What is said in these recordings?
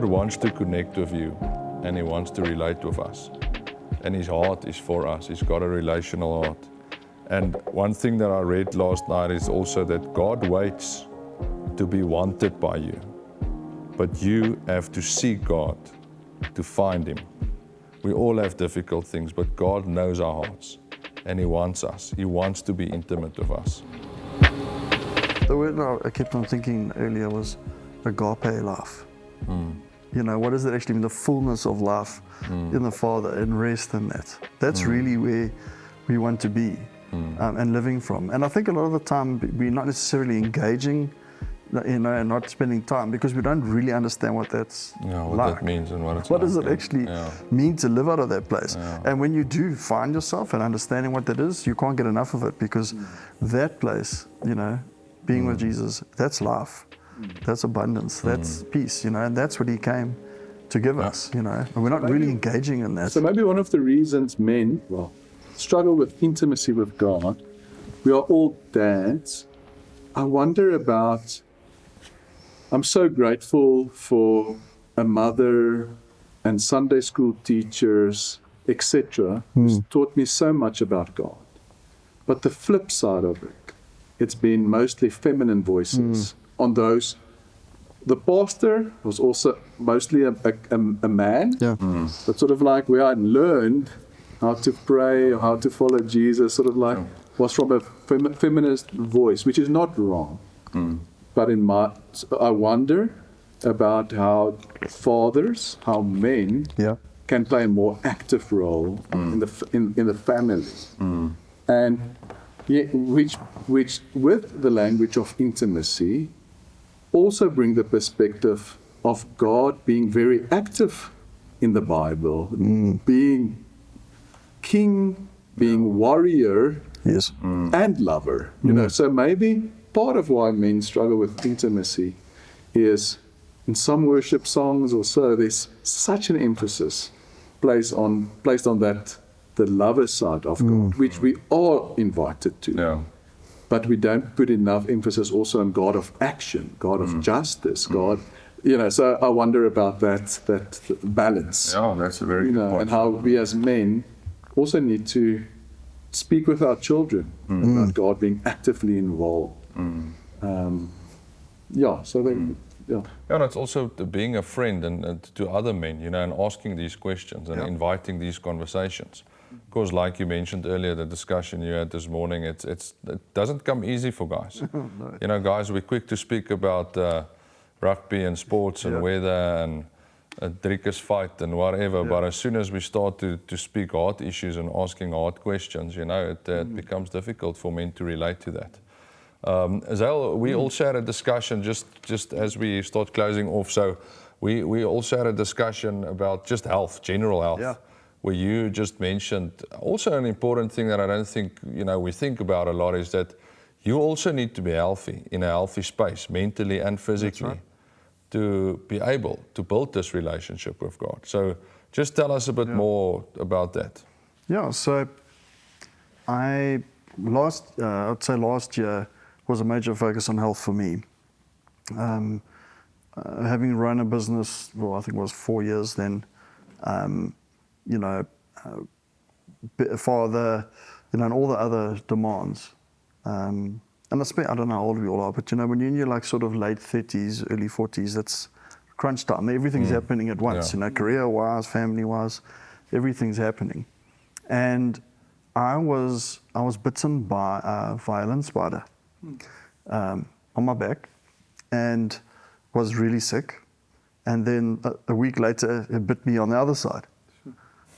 wants to connect with you, and He wants to relate with us. And His heart is for us. He's got a relational heart. And one thing that I read last night is also that God waits to be wanted by you. But you have to seek God to find Him. We all have difficult things, but God knows our hearts. And He wants us. He wants to be intimate with us. The word I kept on thinking earlier was agape love. You know, what does it actually mean? The fullness of life in the Father, and rest in that. That's really where we want to be and living from. And I think a lot of the time we're not necessarily engaging, you know, and not spending time because we don't really understand what that's What like. that means and what it's What like. does it actually mean to live out of that place? And when you do find yourself and understanding what that is, you can't get enough of it, because that place, you know, being with Jesus, that's life, that's abundance, that's peace, you know, and that's what He came to give us, you know, and we're not really engaging in that. So maybe one of the reasons men, struggle with intimacy with God, we are all dads. I wonder about, I'm so grateful for a mother and Sunday school teachers, etc., who's taught me so much about God. But the flip side of it, it's been mostly feminine voices on those. The pastor was also mostly a man, but sort of like where I learned how to pray or how to follow Jesus, sort of like was from a feminist voice, which is not wrong. But I wonder about how fathers, how men can play a more active role in the family, and which with the language of intimacy also bring the perspective of God being very active in the Bible, being king, being warrior, and lover. You know, so maybe part of why men struggle with intimacy is in some worship songs or so, there's such an emphasis placed on that, the lover side of God, which we are invited to. But we don't put enough emphasis also on God of action, God of justice, God, you know, so I wonder about that balance. Yeah, that's a very good point. And how we as men also need to speak with our children about God being actively involved. And it's also being a friend and to other men, you know, and asking these questions and inviting these conversations. Because, like you mentioned earlier, the discussion you had this morning, it doesn't come easy for guys. No. You know, guys, we're quick to speak about rugby and sports and weather and a Driekus fight and whatever, but as soon as we start to speak hard issues and asking hard questions, you know, it becomes difficult for men to relate to that. Zell, we also had a discussion just as we start closing off. So we also had a discussion about just health, general health, where you just mentioned also an important thing that I don't think, you know, we think about a lot is that you also need to be healthy in a healthy space, mentally and physically, to be able to build this relationship with God. So just tell us a bit more about that. Yeah, so I'd say last year was a major focus on health for me. Having run a business, well, I think it was 4 years then, you know, father, you know, and all the other demands. And I don't know how old we all are, but you know, when you're in your like sort of late 30s, early 40s, that's crunch time. Everything's happening at once, you know, career-wise, family-wise, everything's happening. And I was bitten by a violent spider on my back and was really sick. And then a week later, it bit me on the other side.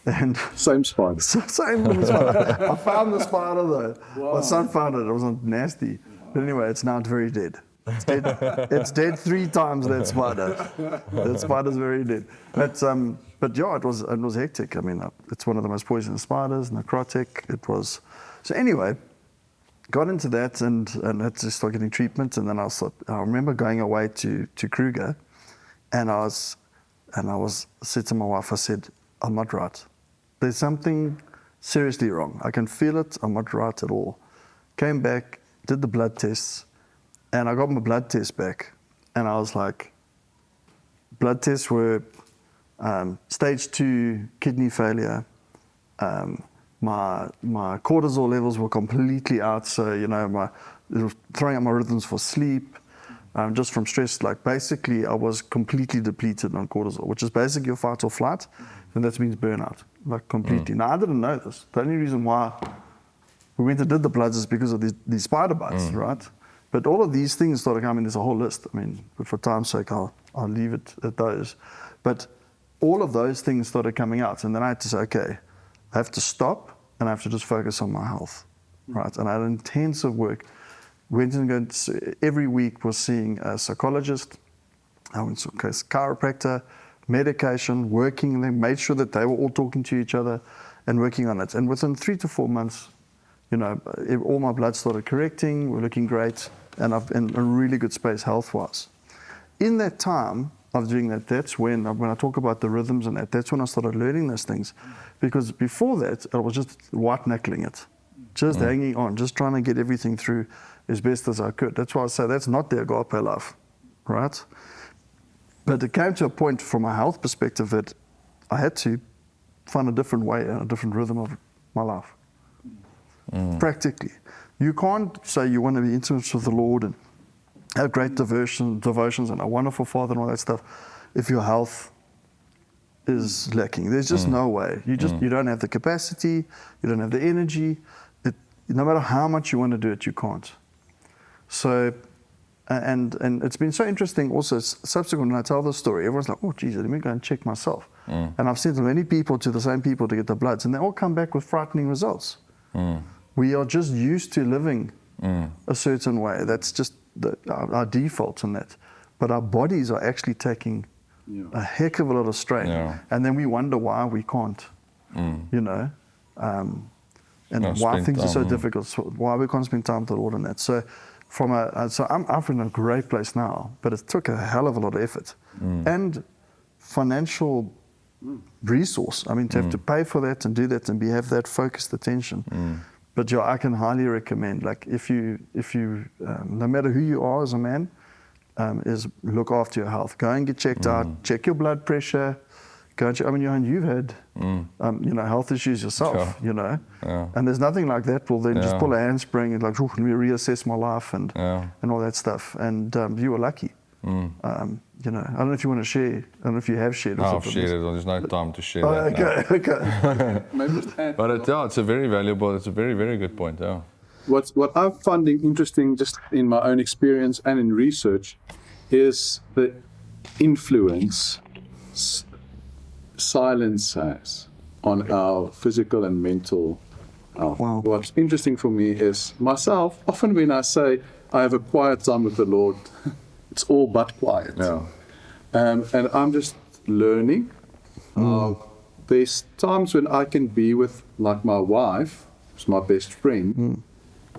And same spider. Same spider. I found the spider though. Wow. My son found it. It wasn't nasty. But anyway, it's now very dead. It's dead. It's dead 3 times, that spider. That spider's very dead. But yeah, it was hectic. I mean, it's one of the most poisonous spiders, necrotic. It was. So anyway, got into that and had to start getting treatment. And then I remember going away to Kruger, and I said to my wife, I said, I'm not right. There's something seriously wrong. I can feel it. I'm not right at all. Came back, did the blood tests, and I got my blood test back. And I was like, blood tests were stage 2 kidney failure. My cortisol levels were completely out, so it was throwing up my rhythms for sleep, just from stress. Like basically, I was completely depleted on cortisol, which is basically your fight or flight, and that means burnout, like completely. Now I didn't know this. The only reason why we went and did the bloods is because of these spider bites, right? But all of these things started coming. There's a whole list. I mean, but for time's sake, I'll leave it at those. But all of those things started coming out, and then I had to say, okay, I have to stop and I have to just focus on my health, right? And I had intensive work. Went and every week was seeing a psychologist. I went to a chiropractor, medication, working them, made sure that they were all talking to each other and working on it. And within 3 to 4 months, all my blood started correcting. We're looking great, and I've in a really good space health-wise. In that time of doing that, that's when I talk about the rhythms and that's when I started learning those things. Because before that, I was just white-knuckling it, just hanging on, just trying to get everything through as best as I could. That's why I say that's not the agape life, right? But it came to a point from a health perspective that I had to find a different way and a different rhythm of my life. Practically. You can't say you want to be intimate with the Lord and have great devotions and a wonderful Father and all that stuff if your health is lacking. There's just no way. You don't have the capacity, you don't have the energy. No matter how much you want to do it, you can't. So, and it's been so interesting also, subsequent when I tell the story, everyone's like, oh geez, let me go and check myself. And I've sent many people to the same people to get the bloods, and they all come back with frightening results. We are just used to living a certain way. That's just our default in that. But our bodies are actually taking a heck of a lot of strain. And then we wonder why we can't, and why things are so difficult, why we can't spend time with the Lord in that. So I'm in a great place now, but it took a hell of a lot of effort and financial resource. I mean, to have to pay for that and do that and have that focused attention. But I can highly recommend, like if you no matter who you are as a man, is look after your health. Go and get checked out. Check your blood pressure. Go and check. I mean, Johan, you've had health issues yourself. And there's nothing like that. Well, then just pull a handspring and like, let me reassess my life and all that stuff. And you were lucky. I don't know if you want to share. I don't know if you have shared. I've shared it. There's no time to share that. Okay. Maybe just add. But it's a very valuable. It's a very, very good point. Yeah. What I'm finding interesting, just in my own experience and in research, is the influence silence has on our physical and mental health. Wow. What's interesting for me is myself. Often when I say I have a quiet time with the Lord, it's all but quiet. Yeah. And I'm just learning. There's times when I can be with, like my wife, who's my best friend,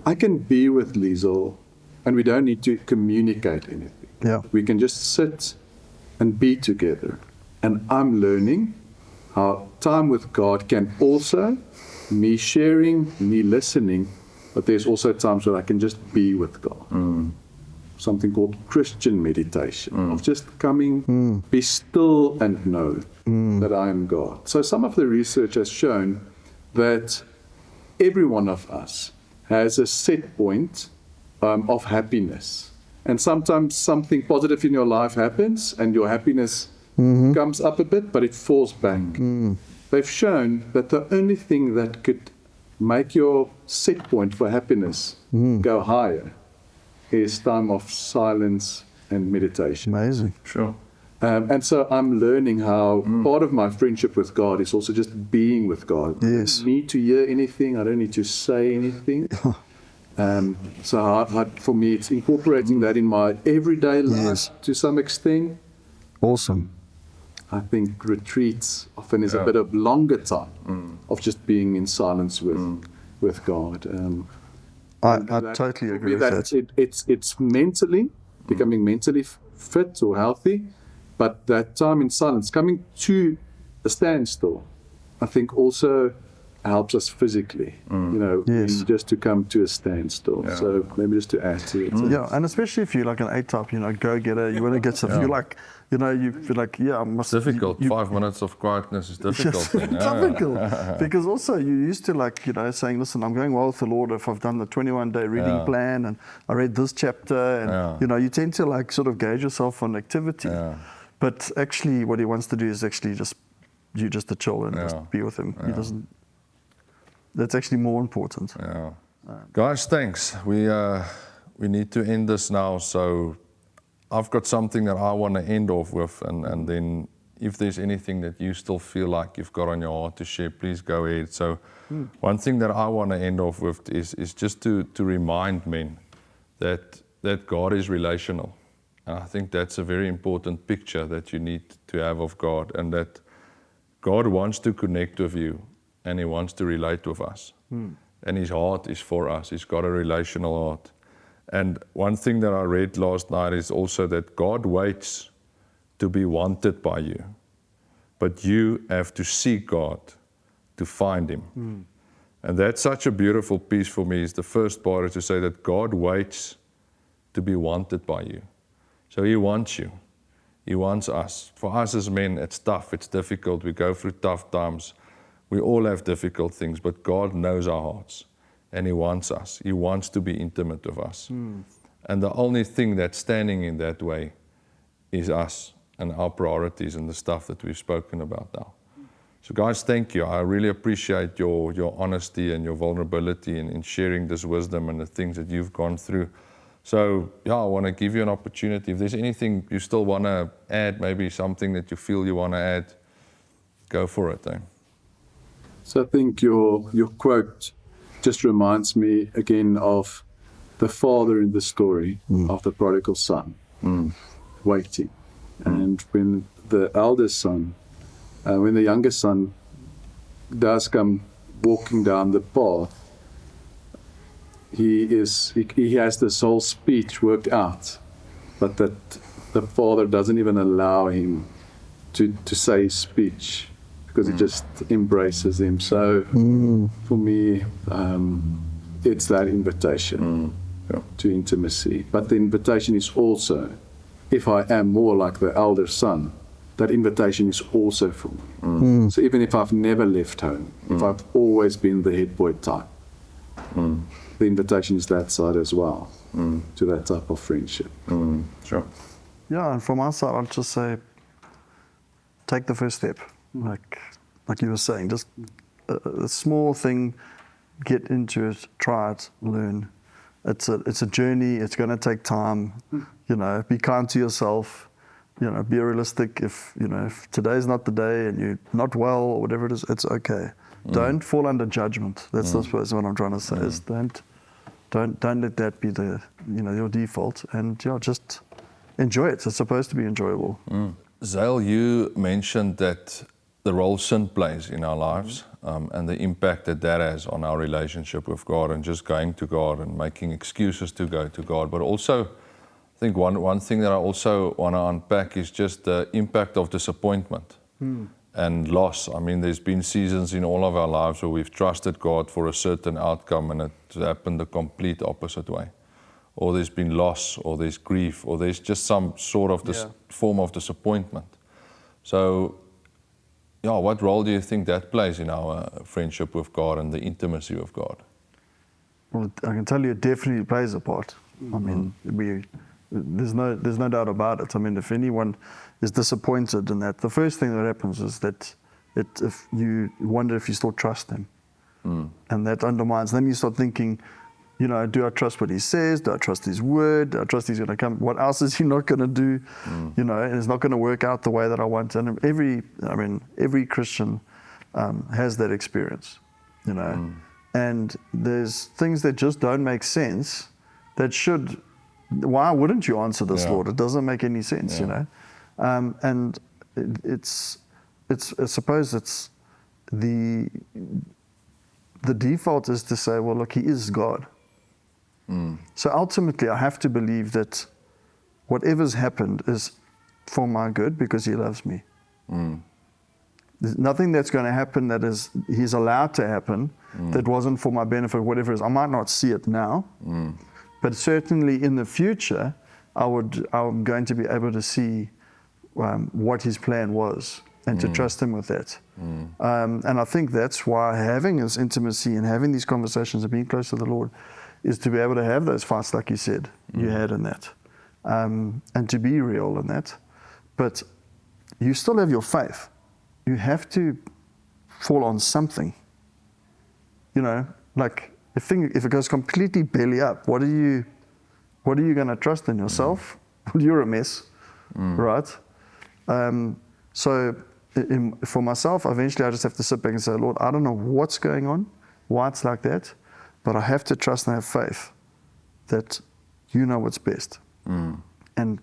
I can be with Liesel and we don't need to communicate anything. Yeah. We can just sit and be together. And I'm learning how time with God can also, me sharing, me listening, but there's also times where I can just be with God. Something called Christian meditation, of just coming, be still and know that I am God. So some of the research has shown that every one of us has a set point of happiness. And sometimes something positive in your life happens and your happiness comes up a bit, but it falls back. They've shown that the only thing that could make your set point for happiness go higher is time of silence and meditation. Amazing. Sure. And so I'm learning how part of my friendship with God is also just being with God. Yes. I don't need to hear anything. I don't need to say anything. So for me, it's incorporating that in my everyday life to some extent. Awesome. I think retreats often is a bit of longer time of just being in silence with God. I totally agree with that. It's mentally, becoming mentally fit or healthy, but that time in silence, coming to a standstill, I think also helps us physically, Yes. just to come to a standstill. Yeah. So maybe just to add to it. Yeah, and especially if you're like an A-type, go-getter, you want to get stuff. Yeah. You like, you feel like, I must. It's difficult. You, 5 minutes of quietness is difficult. Yes, then, difficult. Because also you used to saying, listen, I'm going well with the Lord if I've done the 21-day reading plan and I read this chapter, and you tend to sort of gauge yourself on activity. Yeah. But actually, what he wants to do is actually just to chill and just be with him. He doesn't. That's actually more important. Yeah. Guys, thanks. We need to end this now. So I've got something that I want to end off with, and then if there's anything that you still feel like you've got on your heart to share, please go ahead. So one thing that I want to end off with is just to remind men that God is relational. And I think that's a very important picture that you need to have of God, and that God wants to connect with you. And he wants to relate with us. And his heart is for us. He's got a relational heart. And one thing that I read last night is also that God waits to be wanted by you. But you have to seek God to find him. And that's such a beautiful piece for me. Is the first part is to say that God waits to be wanted by you. So he wants you. He wants us. For us as men, it's tough. It's difficult. We go through tough times. We all have difficult things, but God knows our hearts, and he wants us. He wants to be intimate with us. And the only thing that's standing in that way is us and our priorities and the stuff that we've spoken about now. So guys, thank you. I really appreciate your honesty and your vulnerability in sharing this wisdom and the things that you've gone through. So I want to give you an opportunity. If there's anything you still want to add, maybe something that you feel you want to add, go for it. So I think your quote just reminds me again of the father in the story of the prodigal son, waiting. And when the eldest son, when the youngest son does come walking down the path, he has this whole speech worked out, but that the father doesn't even allow him to say his speech, because he just embraces him. So for me, it's that invitation to intimacy. But the invitation is also, if I am more like the elder son, that invitation is also for me. So even if I've never left home, if I've always been the head boy type, the invitation is that side as well, to that type of friendship. Sure. Yeah, and from our side, I'll just say, take the first step. Like you were saying, just a small thing, get into it, try it, learn. It's a journey. It's going to take time. Be kind to yourself. Be realistic. If today's not the day and you're not well or whatever it is, it's okay. Don't fall under judgment. That's what I'm trying to say. Is don't let that be your default. And just enjoy it. It's supposed to be enjoyable. Zale, you mentioned that the role sin plays in our lives, and the impact that has on our relationship with God, and just going to God and making excuses to go to God. But also, I think one thing that I also want to unpack is just the impact of disappointment and loss. I mean, there's been seasons in all of our lives where we've trusted God for a certain outcome, and it happened the complete opposite way. Or there's been loss, or there's grief, or there's just some sort of this form of disappointment. So, what role do you think that plays in our friendship with God and the intimacy with God? Well, I can tell you, it definitely plays a part. I mean, there's no doubt about it. I mean, if anyone is disappointed in that, the first thing that happens is that if you wonder if you still trust Him, and that undermines. Then you start thinking, do I trust what He says? Do I trust His word? Do I trust He's going to come? What else is He not going to do? And it's not going to work out the way that I want. And every Christian has that experience, And there's things that just don't make sense. That should. Why wouldn't you answer this, Lord? It doesn't make any sense, And I suppose it's the default is to say, well, look, He is God. So ultimately, I have to believe that whatever's happened is for my good because He loves me. there's nothing that's going to happen that he's allowed to happen that wasn't for my benefit, whatever it is. I might not see it now, but certainly in the future, I'm going to be able to see what his plan was and to trust him with that. And I think that's why having this intimacy and having these conversations and being close to the Lord is to be able to have those fights, like you said, you had in that, and to be real in that. But you still have your faith. You have to fall on something. You know, like if it goes completely belly up, what are you going to trust in yourself? You're a mess, right? So for myself, eventually I just have to sit back and say, Lord, I don't know what's going on, why it's like that, but I have to trust and have faith that you know what's best. And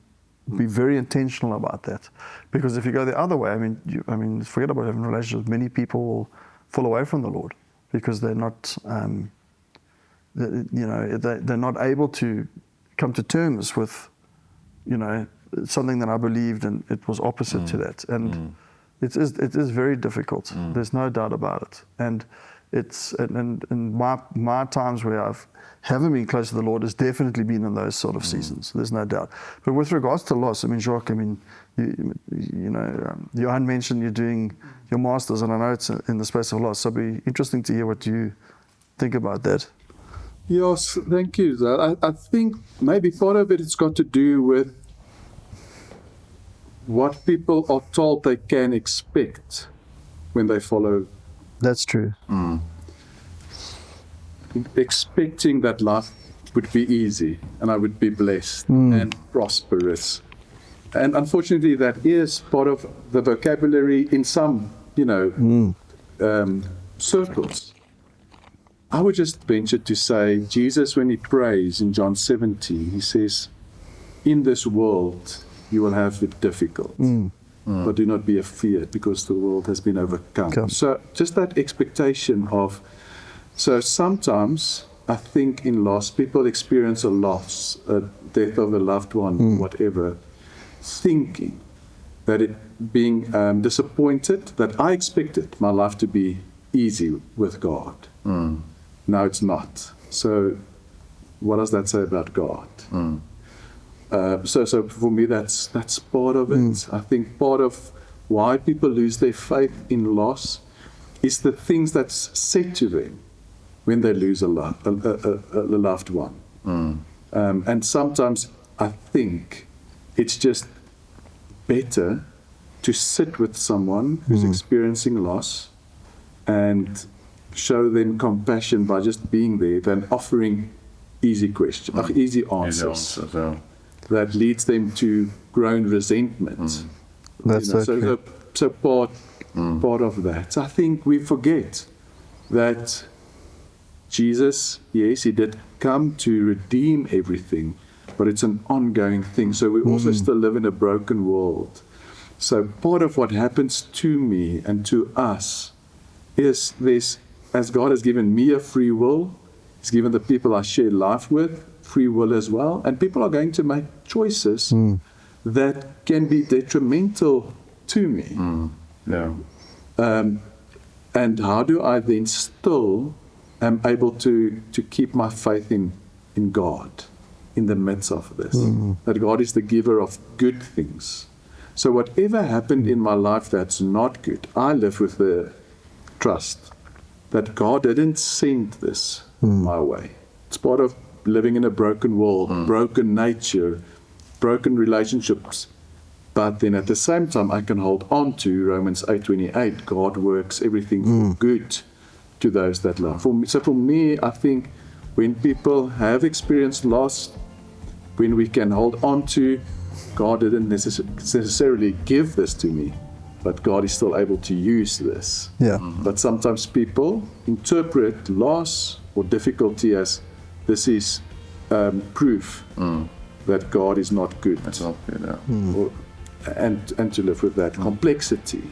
be very intentional about that. Because if you go the other way, I mean, forget about having relationships. Many people will fall away from the Lord because they're not, they're not able to come to terms with, something that I believed, and it was opposite to that. And it is very difficult. There's no doubt about it. And it's and my times where I haven't been close to the Lord has definitely been in those sort of seasons. There's no doubt. But with regards to loss, Jacques, Johan mentioned you're doing your masters, and I know it's in the space of loss. So it'd be interesting to hear what you think about that. Yes, thank you. I think maybe part of it has got to do with what people are told they can expect when they follow. That's true. Expecting that life would be easy and I would be blessed and prosperous. And unfortunately, that is part of the vocabulary in some, circles. I would just venture to say, Jesus, when he prays in John 17, he says, in this world, you will have it difficult. But do not be afeared, because the world has been overcome. So just that expectation of, so sometimes I think in loss, people experience a loss, a death of a loved one, whatever, thinking that it being disappointed, that I expected my life to be easy with God. Now it's not. So what does that say about God? So for me, that's part of it. I think part of why people lose their faith in loss is the things that's said to them when they lose a loved one. And sometimes I think it's just better to sit with someone who's experiencing loss and show them compassion by just being there than offering easy questions, easy answers. That leads them to growing resentment. That's so part of that. I think we forget that Jesus, yes, he did come to redeem everything, but it's an ongoing thing. So we also still live in a broken world. So part of what happens to me and to us is this, as God has given me a free will, he's given the people I share life with free will as well, and people are going to make choices that can be detrimental to me. And how do I then still am able to keep my faith in God in the midst of this? That God is the giver of good things. So whatever happened in my life that's not good, I live with the trust that God didn't send this my way. It's part of living in a broken world, broken nature, broken relationships. But then at the same time, I can hold on to Romans 8:28. God works everything for good to those that love. For me, I think when people have experienced loss, when we can hold on to, God didn't necessarily give this to me, but God is still able to use this. But sometimes people interpret loss or difficulty as this is proof that God is not good. That's not good, and to live with that complexity.